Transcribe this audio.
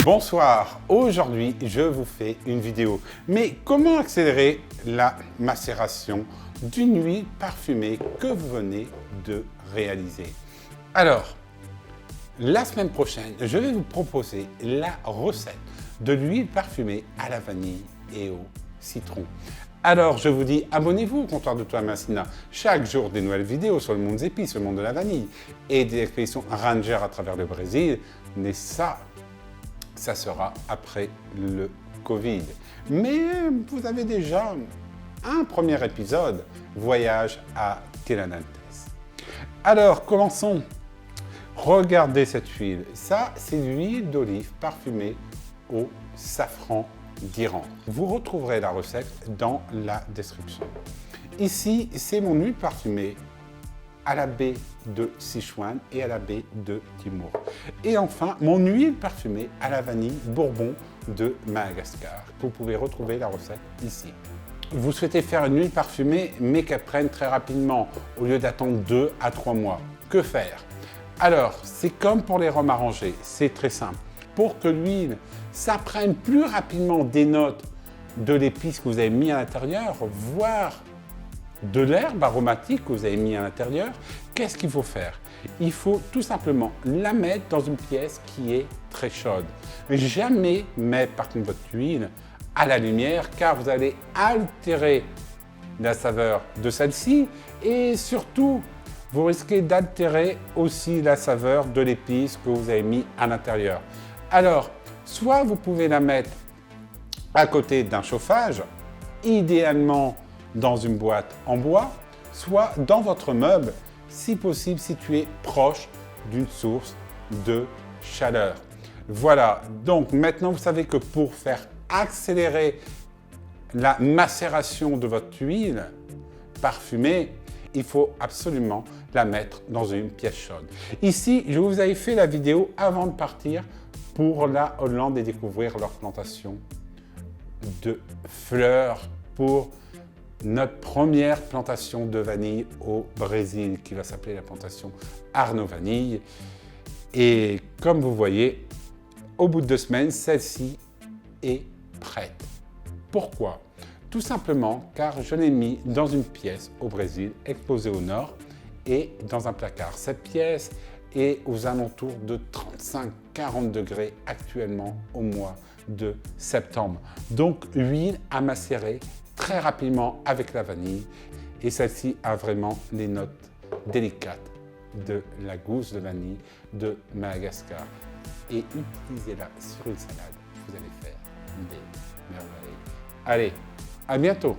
Bonsoir, aujourd'hui je vous fais une vidéo. Mais comment accélérer la macération d'une huile parfumée que vous venez de réaliser? Alors, la semaine prochaine, je vais vous proposer la recette de l'huile parfumée à la vanille et au citron. Alors, je vous dis, abonnez-vous au comptoir de Thomas Masina. Chaque jour, des nouvelles vidéos sur le monde des épices, le monde de la vanille et des expéditions ranger à travers le Brésil. Mais ça sera après le Covid. Mais vous avez déjà un premier épisode, Voyage à Tiradentes. Alors, commençons. Regardez cette huile. Ça, c'est l'huile d'olive parfumée au safran d'Iran. Vous retrouverez la recette dans la description. Ici, c'est mon huile parfumée à la baie de Sichuan et à la baie de Timor. Et enfin, mon huile parfumée à la vanille Bourbon de Madagascar. Vous pouvez retrouver la recette ici. Vous souhaitez faire une huile parfumée, mais qu'elle prenne très rapidement, au lieu d'attendre 2 à 3 mois. Que faire? Alors, c'est comme pour les rhums arrangés, c'est très simple. Pour que l'huile, ça prenne plus rapidement des notes de l'épice que vous avez mis à l'intérieur, voire de l'herbe aromatique que vous avez mis à l'intérieur, qu'est-ce qu'il faut faire? Il faut tout simplement la mettre dans une pièce qui est très chaude. Jamais mettre par contre votre huile à la lumière, car vous allez altérer la saveur de celle-ci et surtout, vous risquez d'altérer aussi la saveur de l'épice que vous avez mis à l'intérieur. Alors, soit vous pouvez la mettre à côté d'un chauffage, idéalement dans une boîte en bois, soit dans votre meuble, si possible situé proche d'une source de chaleur. Voilà, donc maintenant vous savez que pour faire accélérer la macération de votre huile parfumée, il faut absolument la mettre dans une pièce chaude. Ici, je vous avais fait la vidéo avant de partir pour la Hollande et découvrir leur plantation de fleurs pour notre première plantation de vanille au Brésil qui va s'appeler la plantation Arnaud Vanille. Et comme vous voyez, au bout de 2 semaines, celle-ci est prête. Pourquoi? Tout simplement car je l'ai mis dans une pièce au Brésil, exposée au nord et dans un placard. Cette pièce est aux alentours de 35-40 degrés actuellement au mois de septembre. Donc l'huile a macéré très rapidement avec la vanille et celle-ci a vraiment les notes délicates de la gousse de vanille de Madagascar. Et utilisez-la sur une salade, vous allez faire des merveilles. Allez, à bientôt!